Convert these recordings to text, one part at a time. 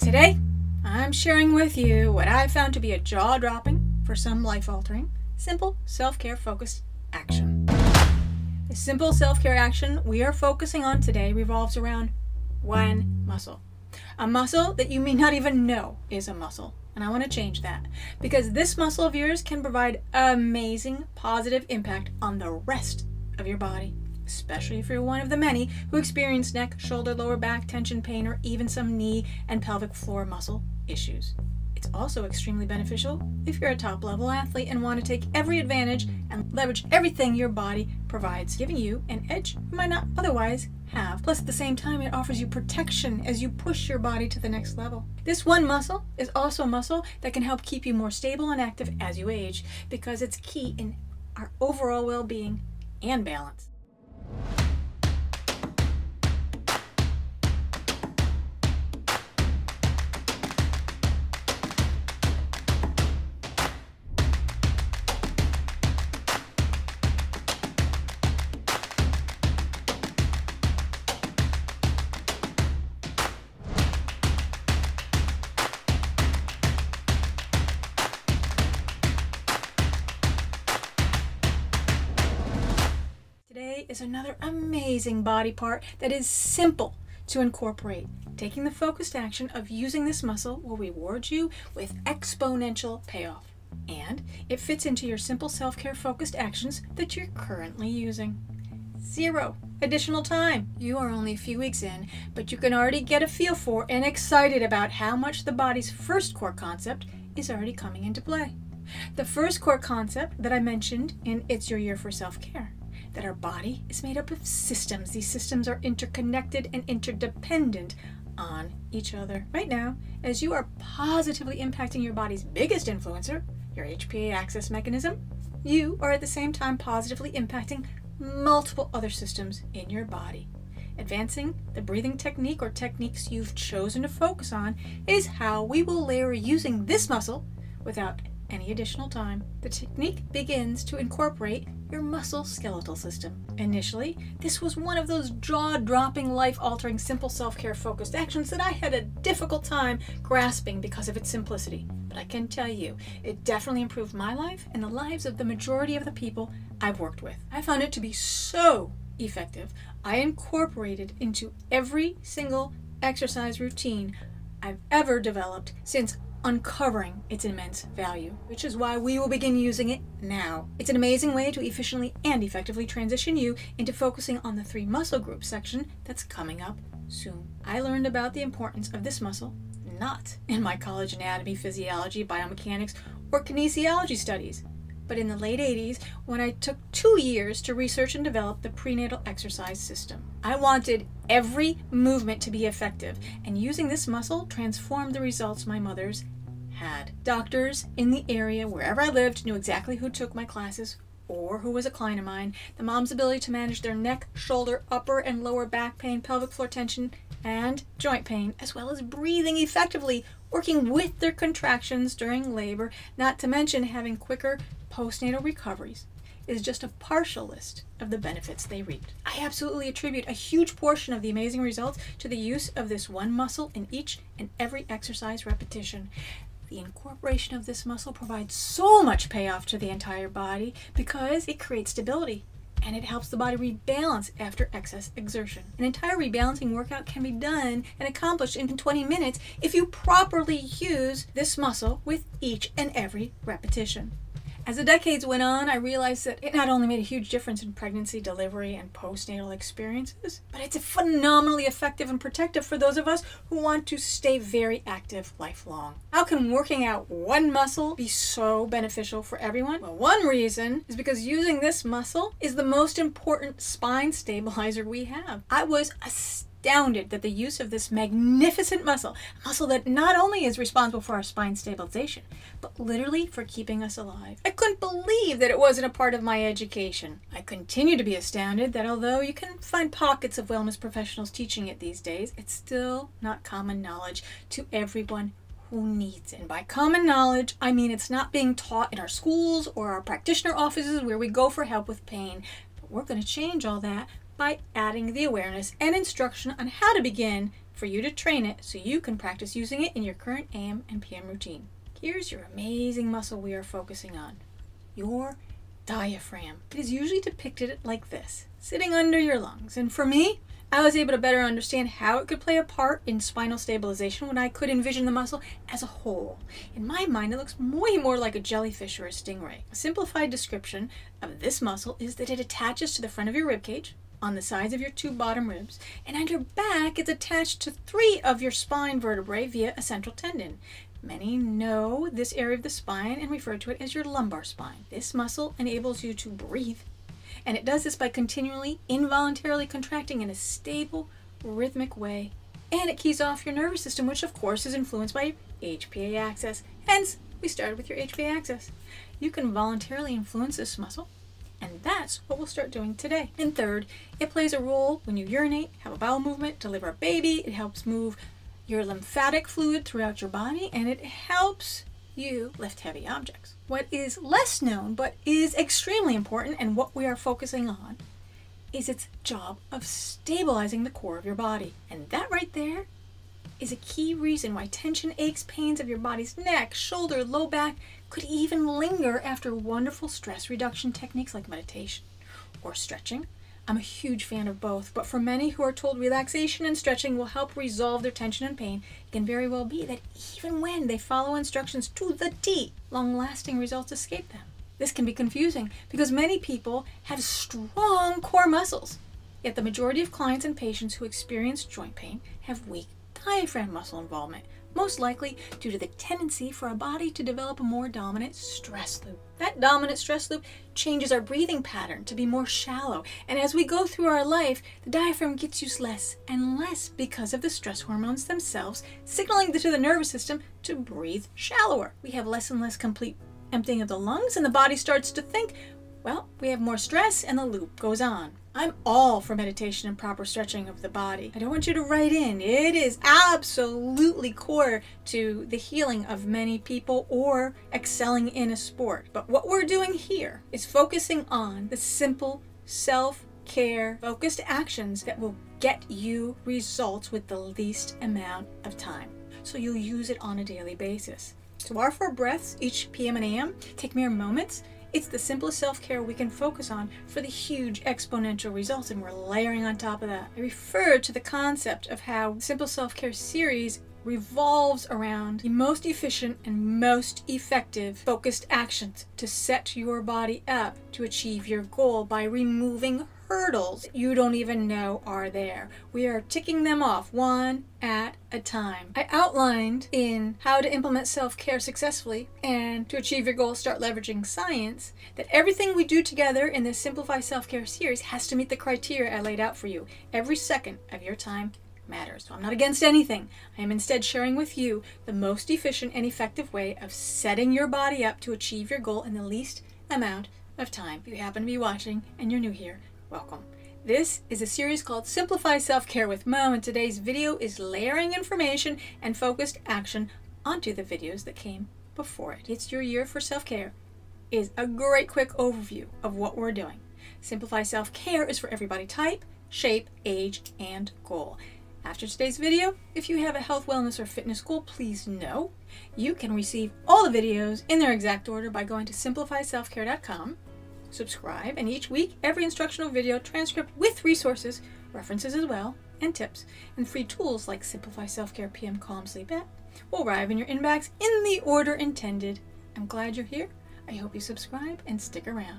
Today, I'm sharing with you what I found to be a jaw-dropping, for some life-altering, simple self-care focused action. The simple self-care action we are focusing on today revolves around one muscle. A muscle that you may not even know is a muscle. And I want to change that because this muscle of yours can provide amazing positive impact on the rest of your body, especially if you're one of the many who experience neck, shoulder, lower back tension, pain, or even some knee and pelvic floor muscle issues. It's also extremely beneficial if you're a top-level athlete and want to take every advantage and leverage everything your body provides, giving you an edge you might not otherwise have. Plus, at the same time, it offers you protection as you push your body to the next level. This one muscle is also a muscle that can help keep you more stable and active as you age because it's key in our overall well-being and balance. Today is another amazing body part that is simple to incorporate. Taking the focused action of using this muscle will reward you with exponential payoff. And it fits into your simple self-care focused actions that you're currently using. 0 additional time. You are only a few weeks in, but you can already get a feel for and excited about how much the body's first core concept is already coming into play. The first core concept that I mentioned in It's Your Year for Self-Care. That our body is made up of systems. These systems are interconnected and interdependent on each other. Right now, as you are positively impacting your body's biggest influencer, your HPA axis mechanism, you are at the same time positively impacting multiple other systems in your body. Advancing the breathing technique or techniques you've chosen to focus on is how we will layer using this muscle without any additional time. The technique begins to incorporate your muscle skeletal system. Initially, this was one of those jaw-dropping, life-altering, simple self-care focused actions that I had a difficult time grasping because of its simplicity. But I can tell you, it definitely improved my life and the lives of the majority of the people I've worked with. I found it to be so effective, I incorporated into every single exercise routine I've ever developed since uncovering its immense value, which is why we will begin using it now. It's an amazing way to efficiently and effectively transition you into focusing on the 3 muscle groups section that's coming up soon. I learned about the importance of this muscle not in my college anatomy, physiology, biomechanics, or kinesiology studies, but in the late 80s when I took 2 years to research and develop the prenatal exercise system. I wanted every movement to be effective, and using this muscle transformed the results my mother's had. Doctors in the area wherever I lived knew exactly who took my classes or who was a client of mine. The mom's ability to manage their neck, shoulder, upper and lower back pain, pelvic floor tension, and joint pain, as well as breathing effectively, working with their contractions during labor, not to mention having quicker postnatal recoveries, is just a partial list of the benefits they reaped. I absolutely attribute a huge portion of the amazing results to the use of this one muscle in each and every exercise repetition. The incorporation of this muscle provides so much payoff to the entire body because it creates stability and it helps the body rebalance after excess exertion. An entire rebalancing workout can be done and accomplished in 20 minutes if you properly use this muscle with each and every repetition. As the decades went on, I realized that it not only made a huge difference in pregnancy, delivery, and postnatal experiences, but it's phenomenally effective and protective for those of us who want to stay very active lifelong. How can working out one muscle be so beneficial for everyone? Well, one reason is because using this muscle is the most important spine stabilizer we have. I was astounded that the use of this magnificent muscle, a muscle that not only is responsible for our spine stabilization, but literally for keeping us alive. I couldn't believe that it wasn't a part of my education. I continue to be astounded that although you can find pockets of wellness professionals teaching it these days, it's still not common knowledge to everyone who needs it. And by common knowledge, I mean it's not being taught in our schools or our practitioner offices where we go for help with pain. But we're going to change all that by adding the awareness and instruction on how to begin for you to train it so you can practice using it in your current AM and PM routine. Here's your amazing muscle we are focusing on, your diaphragm. It is usually depicted like this, sitting under your lungs. And for me, I was able to better understand how it could play a part in spinal stabilization when I could envision the muscle as a whole. In my mind, it looks way more like a jellyfish or a stingray. A simplified description of this muscle is that it attaches to the front of your rib cage, on the sides of your two bottom ribs, and on your back it's attached to 3 of your spine vertebrae via a central tendon. Many know this area of the spine and refer to it as your lumbar spine. This muscle enables you to breathe, and it does this by continually, involuntarily contracting in a stable, rhythmic way. And it keys off your nervous system, which of course is influenced by your HPA axis. Hence, we started with your HPA axis. You can voluntarily influence this muscle, and that's what we'll start doing today. And third, it plays a role when you urinate, have a bowel movement, deliver a baby. It helps move your lymphatic fluid throughout your body, and it helps you lift heavy objects. What is less known, but is extremely important, and what we are focusing on, is its job of stabilizing the core of your body. And that right there is a key reason why tension, aches, pains of your body's neck, shoulder, low back could even linger after wonderful stress reduction techniques like meditation or stretching. I'm a huge fan of both, but for many who are told relaxation and stretching will help resolve their tension and pain, it can very well be that even when they follow instructions to the T, long-lasting results escape them. This can be confusing because many people have strong core muscles, yet the majority of clients and patients who experience joint pain have weak diaphragm muscle involvement, most likely due to the tendency for our body to develop a more dominant stress loop. That dominant stress loop changes our breathing pattern to be more shallow, and as we go through our life, the diaphragm gets used less and less because of the stress hormones themselves signaling to the nervous system to breathe shallower. We have less and less complete emptying of the lungs, and the body starts to think, well, we have more stress, and the loop goes on. I'm all for meditation and proper stretching of the body. I don't want you to write in. It is absolutely core to the healing of many people or excelling in a sport. But what we're doing here is focusing on the simple self-care focused actions that will get you results with the least amount of time, so you'll use it on a daily basis. So our 4 breaths, each PM and AM, take mere moments. It's the simplest self-care we can focus on for the huge exponential results, and we're layering on top of that. I refer to the concept of how Simple Self-Care series revolves around the most efficient and most effective focused actions to set your body up to achieve your goal by removing hurdles you don't even know are there. We are ticking them off one at a time. I outlined in How to Implement Self-Care Successfully and to Achieve Your Goal, Start Leveraging Science that everything we do together in this Simplify Self-Care series has to meet the criteria I laid out for you. Every second of your time matters. So I'm not against anything. I am instead sharing with you the most efficient and effective way of setting your body up to achieve your goal in the least amount of time. If you happen to be watching and you're new here, welcome. This is a series called Simplify Self-Care with Mo, and today's video is layering information and focused action onto the videos that came before it. It's your year for self-care is a great quick overview of what we're doing. Simplify Self-Care is for everybody type, shape, age, and goal. After today's video, if you have a health, wellness, or fitness goal, please know you can receive all the videos in their exact order by going to simplifyselfcare.com. Subscribe, and each week, every instructional video transcript with resources, references as well, and tips, and free tools like Simplify Self-Care PM Calm Sleep App will arrive in your inbox in the order intended. I'm glad you're here. I hope you subscribe and stick around.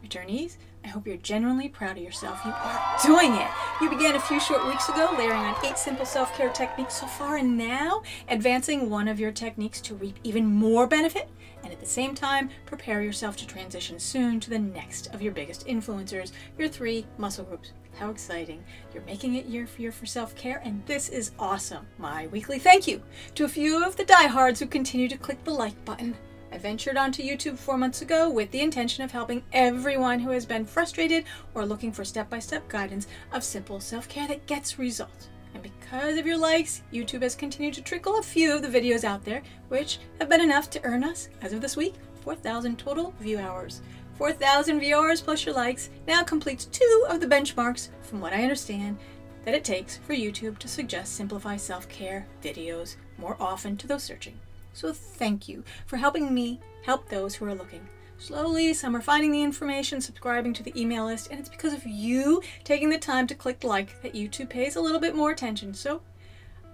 Returnees, I hope you're genuinely proud of yourself. You are doing it. You began a few short weeks ago layering on 8 simple self-care techniques so far, and now advancing one of your techniques to reap even more benefit, and at the same time prepare yourself to transition soon to the next of your biggest influencers, your 3 muscle groups. How exciting. You're making it year for self-care, and this is awesome. My weekly thank you to a few of the diehards who continue to click the like button. I ventured onto YouTube 4 months ago with the intention of helping everyone who has been frustrated or looking for step-by-step guidance of simple self-care that gets results. And because of your likes, YouTube has continued to trickle a few of the videos out there, which have been enough to earn us, as of this week, 4,000 total view hours. 4,000 view hours plus your likes now completes 2 of the benchmarks, from what I understand, that it takes for YouTube to suggest Simplify Self-Care videos more often to those searching. So thank you for helping me help those who are looking. Slowly, some are finding the information, subscribing to the email list, and it's because of you taking the time to click like that YouTube pays a little bit more attention. So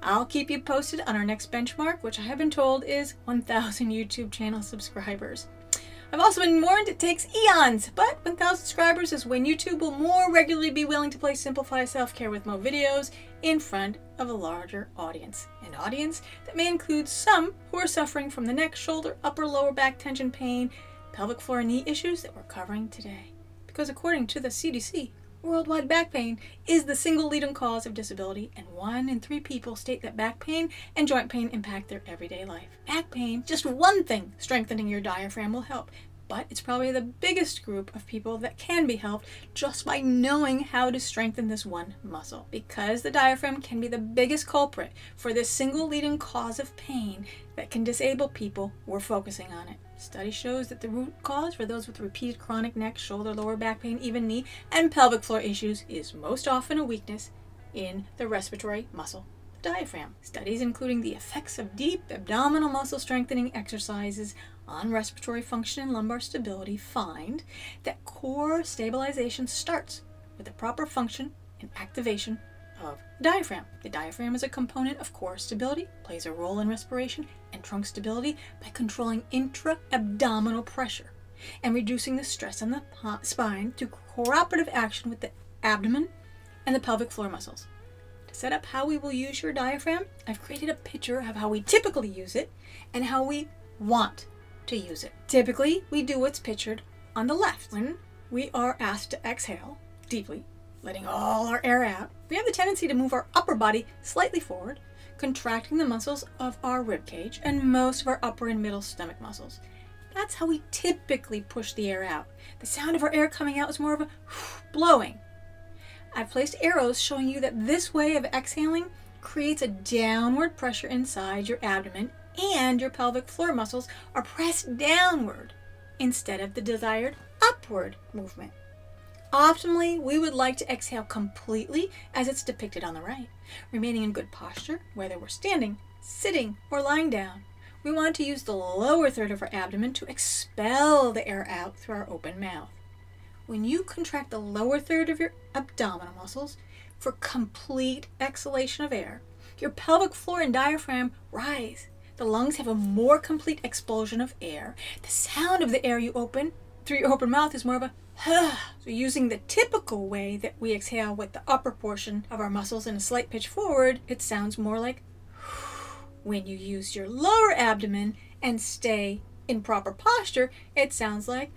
I'll keep you posted on our next benchmark, which I have been told is 1,000 YouTube channel subscribers. I've also been warned it takes eons, but 1,000 subscribers is when YouTube will more regularly be willing to place Simplify Self-Care with Mo videos in front of a larger audience. An audience that may include some who are suffering from the neck, shoulder, upper, lower back tension pain, pelvic floor and knee issues that we're covering today. Because according to the CDC, worldwide back pain is the single leading cause of disability, and 1 in 3 people state that back pain and joint pain impact their everyday life. Back pain, just one thing strengthening your diaphragm will help, but it's probably the biggest group of people that can be helped just by knowing how to strengthen this one muscle. Because the diaphragm can be the biggest culprit for this single leading cause of pain that can disable people, we're focusing on it. Study shows that the root cause for those with repeated chronic neck, shoulder, lower back pain, even knee, and pelvic floor issues is most often a weakness in the respiratory muscle, the diaphragm. Studies including the effects of deep abdominal muscle strengthening exercises on respiratory function and lumbar stability find that core stabilization starts with the proper function and activation of the diaphragm. The diaphragm is a component of core stability, plays a role in respiration and trunk stability by controlling intra-abdominal pressure and reducing the stress on the spine through cooperative action with the abdomen and the pelvic floor muscles. To set up how we will use your diaphragm, I've created a picture of how we typically use it and how we want to use it. Typically, we do what's pictured on the left. When we are asked to exhale deeply, letting all our air out, we have the tendency to move our upper body slightly forward, contracting the muscles of our rib cage and most of our upper and middle stomach muscles. That's how we typically push the air out. The sound of our air coming out is more of a blowing. I've placed arrows showing you that this way of exhaling creates a downward pressure inside your abdomen, and your pelvic floor muscles are pressed downward instead of the desired upward movement. Optimally, we would like to exhale completely as it's depicted on the right, remaining in good posture, whether we're standing, sitting, or lying down. We want to use the lower third of our abdomen to expel the air out through our open mouth. When you contract the lower third of your abdominal muscles for complete exhalation of air, your pelvic floor and diaphragm rise. The lungs have a more complete expulsion of air. The sound of the air you open through your open mouth is more of a so using the typical way that we exhale with the upper portion of our muscles in a slight pitch forward, it sounds more like when you use your lower abdomen and stay in proper posture, it sounds like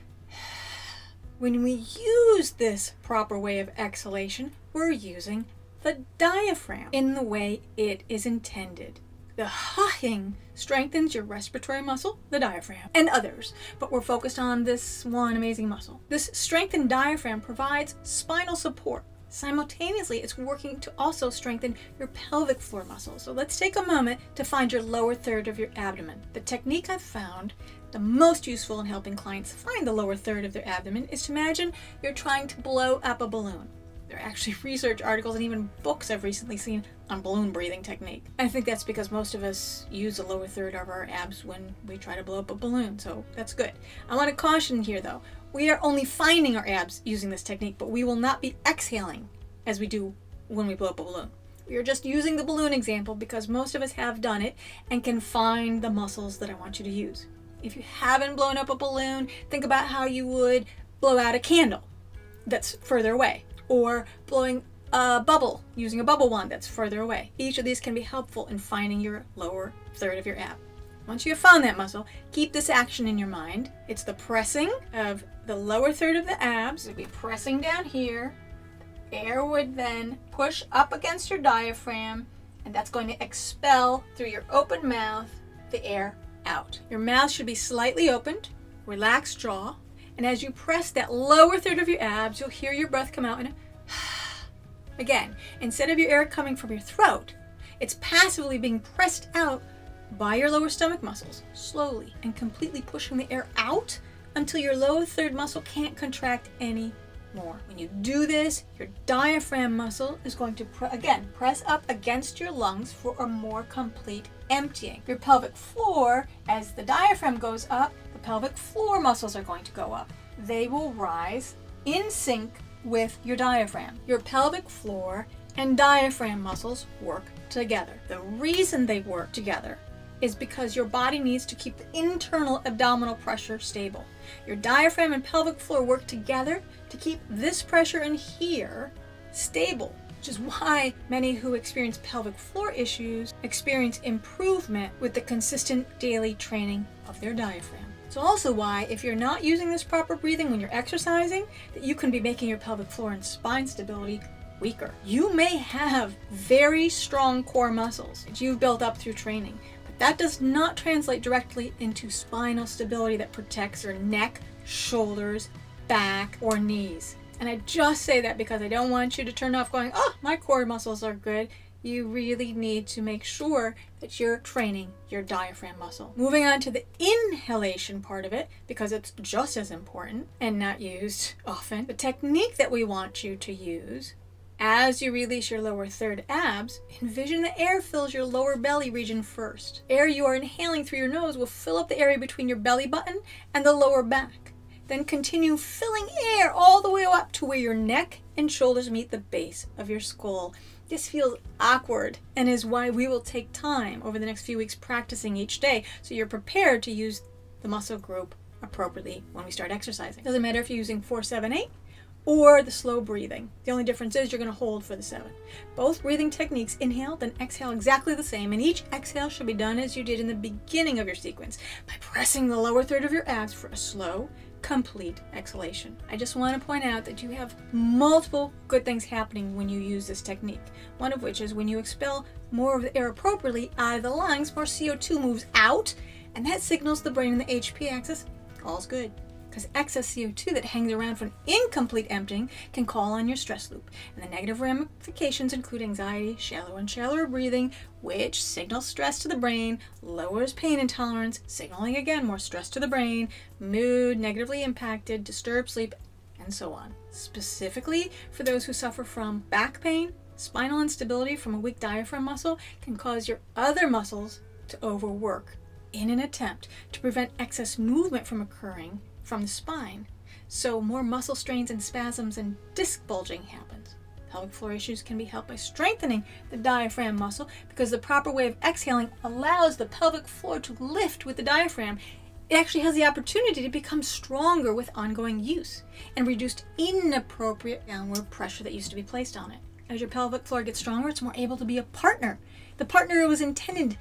when we use this proper way of exhalation, we're using the diaphragm in the way it is intended. The huffing strengthens your respiratory muscle, the diaphragm, and others, but we're focused on this one amazing muscle. This strengthened diaphragm provides spinal support. Simultaneously, it's working to also strengthen your pelvic floor muscles. So let's take a moment to find your lower third of your abdomen. The technique I've found the most useful in helping clients find the lower third of their abdomen is to imagine you're trying to blow up a balloon. There are actually research articles and even books I've recently seen on balloon breathing technique. I think that's because most of us use the lower third of our abs when we try to blow up a balloon, so that's good. I want to caution here though, we are only finding our abs using this technique, but we will not be exhaling as we do when we blow up a balloon. We are just using the balloon example because most of us have done it and can find the muscles that I want you to use. If you haven't blown up a balloon, think about how you would blow out a candle that's further away, or blowing a bubble using a bubble wand that's further away. Each of these can be helpful in finding your lower third of your ab. Once you have found that muscle, keep this action in your mind. It's the pressing of the lower third of the abs. It'll be pressing down here. Air would then push up against your diaphragm, and that's going to expel through your open mouth the air out. Your mouth should be slightly opened, relaxed jaw, and as you press that lower third of your abs, you'll hear your breath come out in a again, instead of your air coming from your throat, it's passively being pressed out by your lower stomach muscles, slowly and completely pushing the air out until your lower third muscle can't contract any more. When you do this, your diaphragm muscle is going to, again, press up against your lungs for a more complete emptying. Your pelvic floor, as the diaphragm goes up, the pelvic floor muscles are going to go up. They will rise in sync with your diaphragm. Your pelvic floor and diaphragm muscles work together. The reason they work together is because your body needs to keep the internal abdominal pressure stable. Your diaphragm and pelvic floor work together to keep this pressure in here stable, which is why many who experience pelvic floor issues experience improvement with the consistent daily training of their diaphragm. It's also why, if you're not using this proper breathing when you're exercising, that you can be making your pelvic floor and spine stability weaker. You may have very strong core muscles that you've built up through training, but that does not translate directly into spinal stability that protects your neck, shoulders, back, or knees. And I just say that because I don't want you to turn off going, oh, my core muscles are good. You really need to make sure that you're training your diaphragm muscle. Moving on to the inhalation part of it, because it's just as important and not used often. The technique that we want you to use as you release your lower third abs, envision the air fills your lower belly region first. Air you are inhaling through your nose will fill up the area between your belly button and the lower back. Then continue filling air all the way up to where your neck and shoulders meet the base of your skull. This feels awkward and is why we will take time over the next few weeks practicing each day so you're prepared to use the muscle group appropriately when we start exercising. Doesn't matter if you're using 4, 7, 8 or the slow breathing. The only difference is you're going to hold for the 7. Both breathing techniques, inhale then exhale, exactly the same, and each exhale should be done as you did in the beginning of your sequence by pressing the lower third of your abs for a slow, complete exhalation. I just want to point out that you have multiple good things happening when you use this technique. One of which is when you expel more of the air appropriately out of the lungs, more CO2 moves out, and that signals the brain and the HP axis, all's good. Because excess CO2 that hangs around from incomplete emptying can call on your stress loop. And the negative ramifications include anxiety, shallower and shallower breathing, which signals stress to the brain, lowers pain intolerance, signaling again more stress to the brain, mood negatively impacted, disturbed sleep, and so on. Specifically for those who suffer from back pain, spinal instability from a weak diaphragm muscle can cause your other muscles to overwork in an attempt to prevent excess movement from occurring from the spine, so more muscle strains and spasms and disc bulging happens. Pelvic floor issues can be helped by strengthening the diaphragm muscle because the proper way of exhaling allows the pelvic floor to lift with the diaphragm. It actually has the opportunity to become stronger with ongoing use and reduced inappropriate downward pressure that used to be placed on it. As your pelvic floor gets stronger, it's more able to be a partner. The partner was intended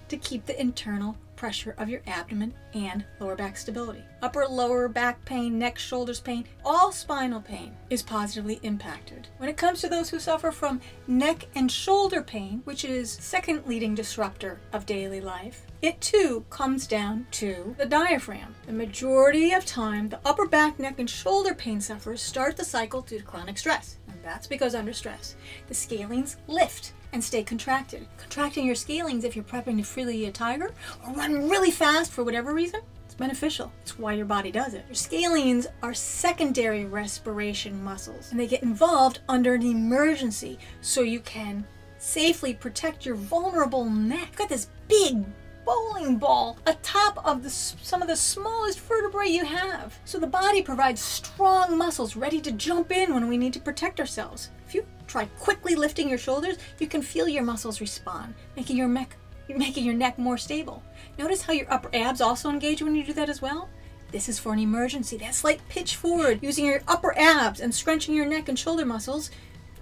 to keep the internal pressure of your abdomen and lower back stability. Upper, lower back pain, neck, shoulders pain, all spinal pain is positively impacted. When it comes to those who suffer from neck and shoulder pain, which is second leading disruptor of daily life, it too comes down to the diaphragm. The majority of time, the upper back, neck, and shoulder pain sufferers start the cycle due to chronic stress. And that's because under stress, the scalenes lift and stay contracted. Contracting your scalenes if you're prepping to free a tiger or run really fast for whatever reason, it's beneficial. It's why your body does it. Your scalenes are secondary respiration muscles, and they get involved under an emergency so you can safely protect your vulnerable neck. You've got this big bowling ball atop of some of the smallest vertebrae you have. So the body provides strong muscles ready to jump in when we need to protect ourselves. If you try quickly lifting your shoulders, you can feel your muscles respond, making your neck more stable. Notice how your upper abs also engage when you do that as well? This is for an emergency. That slight pitch forward, using your upper abs and scrunching your neck and shoulder muscles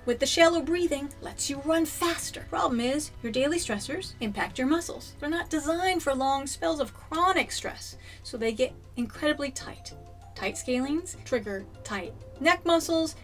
with the shallow breathing lets you run faster. Problem is, your daily stressors impact your muscles. They're not designed for long spells of chronic stress, so they get incredibly tight. Tight scalenes trigger tight neck muscles,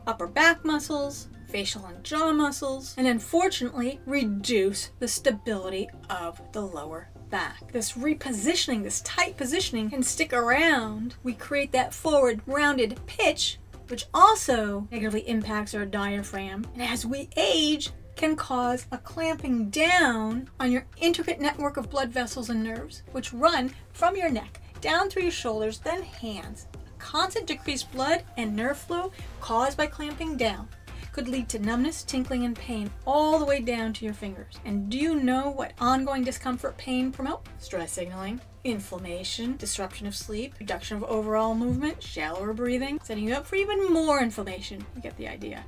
upper back muscles, facial and jaw muscles, and unfortunately reduce the stability of the lower back. This repositioning, this tight positioning can stick around. We create that forward rounded pitch, which also negatively impacts our diaphragm, and as we age can cause a clamping down on your intricate network of blood vessels and nerves, which run from your neck down through your shoulders, then hands, constant decreased blood and nerve flow caused by clamping down could lead to numbness, tingling, and pain all the way down to your fingers. And do you know what ongoing discomfort pain promote? Stress signaling, inflammation, disruption of sleep, reduction of overall movement, shallower breathing, setting you up for even more inflammation. You get the idea.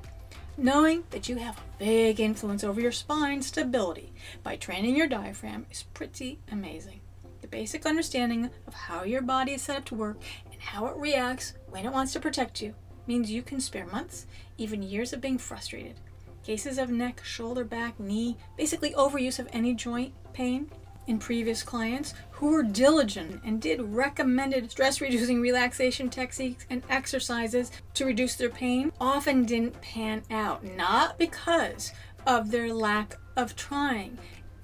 Knowing that you have a big influence over your spine stability by training your diaphragm is pretty amazing. The basic understanding of how your body is set up to work and how it reacts when it wants to protect you means you can spare months, even years of being frustrated. Cases of neck, shoulder, back, knee, basically overuse of any joint pain in previous clients who were diligent and did recommended stress-reducing relaxation techniques and exercises to reduce their pain often didn't pan out, not because of their lack of trying.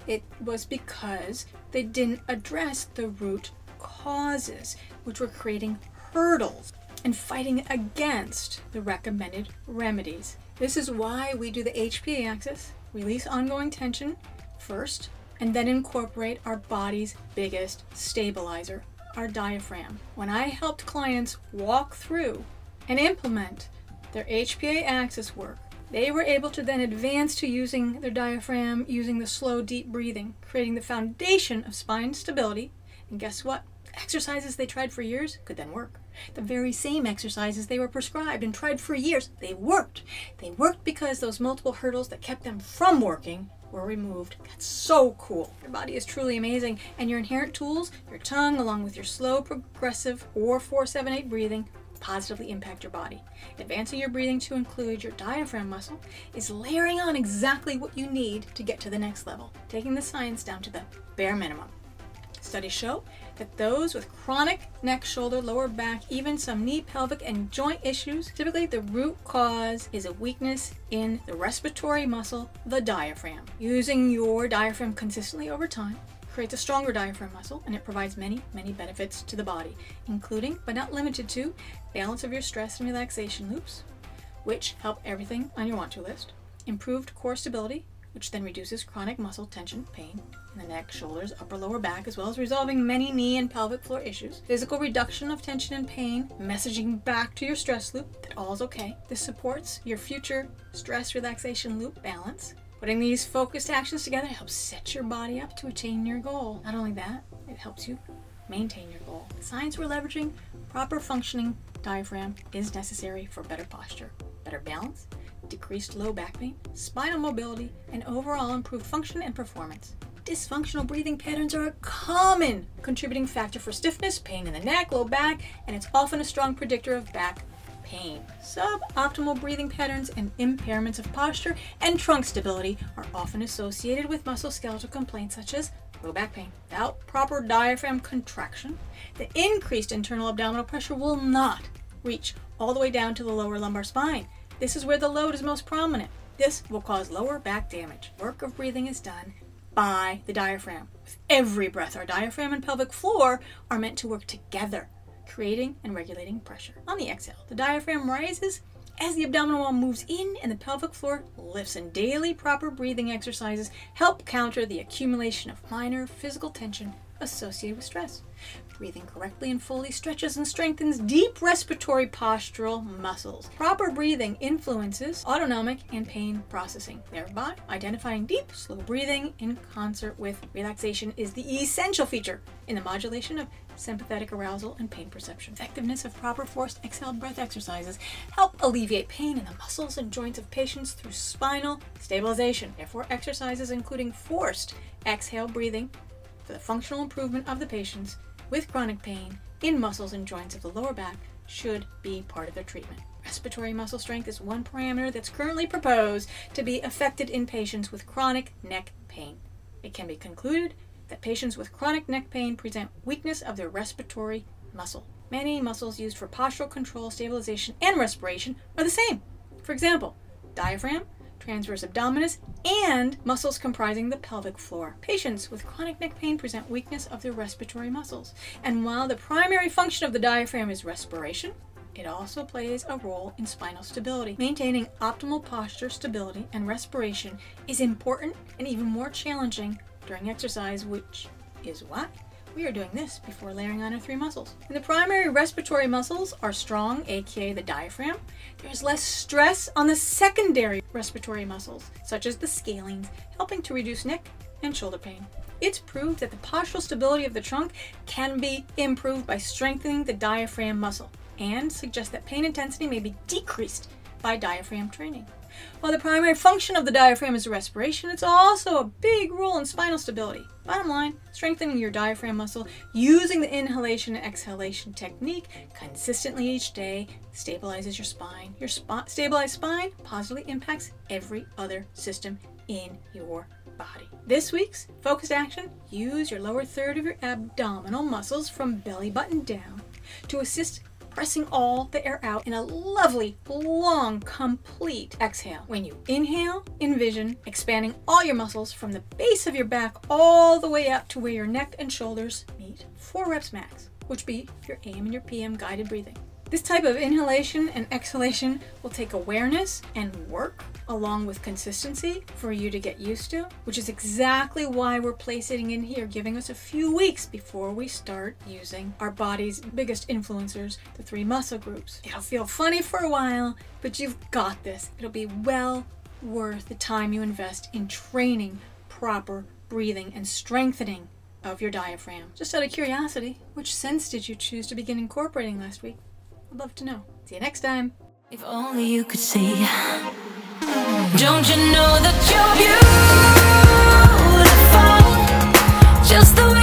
It was because they didn't address the root causes, which were creating hurdles and fighting against the recommended remedies. This is why we do the HPA axis, release ongoing tension first, and then incorporate our body's biggest stabilizer, our diaphragm. When I helped clients walk through and implement their HPA axis work, they were able to then advance to using their diaphragm, using the slow, deep breathing, creating the foundation of spine stability. And guess what? Exercises they tried for years could then work. The very same exercises they were prescribed and tried for years, they worked. They worked because those multiple hurdles that kept them from working were removed. That's so cool. Your body is truly amazing, and your inherent tools, your tongue, along with your slow, progressive, or 4-7-8 breathing, positively impact your body. Advancing your breathing to include your diaphragm muscle is layering on exactly what you need to get to the next level, taking the science down to the bare minimum. Studies show that those with chronic neck, shoulder, lower back, even some knee, pelvic, and joint issues, typically the root cause is a weakness in the respiratory muscle, the diaphragm. Using your diaphragm consistently over time creates a stronger diaphragm muscle, and it provides many, many benefits to the body, including, but not limited to, balance of your stress and relaxation loops, which help everything on your want-to list, improved core stability, which then reduces chronic muscle tension, pain in the neck, shoulders, upper lower back, as well as resolving many knee and pelvic floor issues. Physical reduction of tension and pain, messaging back to your stress loop that all is okay. This supports your future stress relaxation loop balance. Putting these focused actions together helps set your body up to attain your goal. Not only that, it helps you maintain your goal. The science we're leveraging, proper functioning diaphragm is necessary for better posture, better balance, decreased low back pain, spinal mobility, and overall improved function and performance. Dysfunctional breathing patterns are a common contributing factor for stiffness, pain in the neck, low back, and it's often a strong predictor of back pain. Suboptimal breathing patterns and impairments of posture and trunk stability are often associated with musculoskeletal complaints such as low back pain. Without proper diaphragm contraction, the increased internal abdominal pressure will not reach all the way down to the lower lumbar spine. This is where the load is most prominent. This will cause lower back damage. Work of breathing is done by the diaphragm. With every breath, our diaphragm and pelvic floor are meant to work together, creating and regulating pressure. On the exhale, the diaphragm rises as the abdominal wall moves in and the pelvic floor lifts, and daily proper breathing exercises help counter the accumulation of minor physical tension associated with stress. Breathing correctly and fully stretches and strengthens deep respiratory postural muscles. Proper breathing influences autonomic and pain processing, thereby identifying deep, slow breathing in concert with relaxation is the essential feature in the modulation of sympathetic arousal and pain perception. Effectiveness of proper forced exhaled breath exercises help alleviate pain in the muscles and joints of patients through spinal stabilization. Therefore, exercises including forced exhale breathing for the functional improvement of the patients with chronic pain in muscles and joints of the lower back should be part of their treatment. Respiratory muscle strength is one parameter that's currently proposed to be affected in patients with chronic neck pain. It can be concluded that patients with chronic neck pain present weakness of their respiratory muscle. Many muscles used for postural control, stabilization, and respiration are the same. For example, diaphragm, transverse abdominis, and muscles comprising the pelvic floor. Patients with chronic neck pain present weakness of their respiratory muscles. And while the primary function of the diaphragm is respiration, it also plays a role in spinal stability. Maintaining optimal posture, stability, and respiration is important and even more challenging during exercise, which is why We are doing this before layering on our 3 muscles. And the primary respiratory muscles are strong, aka the diaphragm. There's less stress on the secondary respiratory muscles, such as the scalenes, helping to reduce neck and shoulder pain. It's proved that the postural stability of the trunk can be improved by strengthening the diaphragm muscle, and suggests that pain intensity may be decreased by diaphragm training. While the primary function of the diaphragm is respiration, it's also a big role in spinal stability. Bottom line, strengthening your diaphragm muscle using the inhalation and exhalation technique consistently each day stabilizes your spine. Your stabilized spine positively impacts every other system in your body. This week's focused action: use your lower third of your abdominal muscles from belly button down to assist pressing all the air out in a lovely, long, complete exhale. When you inhale, envision expanding all your muscles from the base of your back all the way up to where your neck and shoulders meet. 4 reps max, which be your AM and your PM guided breathing. This type of inhalation and exhalation will take awareness and work along with consistency for you to get used to, which is exactly why we're placing in here, giving us a few weeks before we start using our body's biggest influencers, the 3 muscle groups. It'll feel funny for a while, but you've got this. It'll be well worth the time you invest in training proper breathing and strengthening of your diaphragm. Just out of curiosity, which sense did you choose to begin incorporating last week? I'd love to know. See you next time. If only you could see. Don't you know that you're beautiful? Just the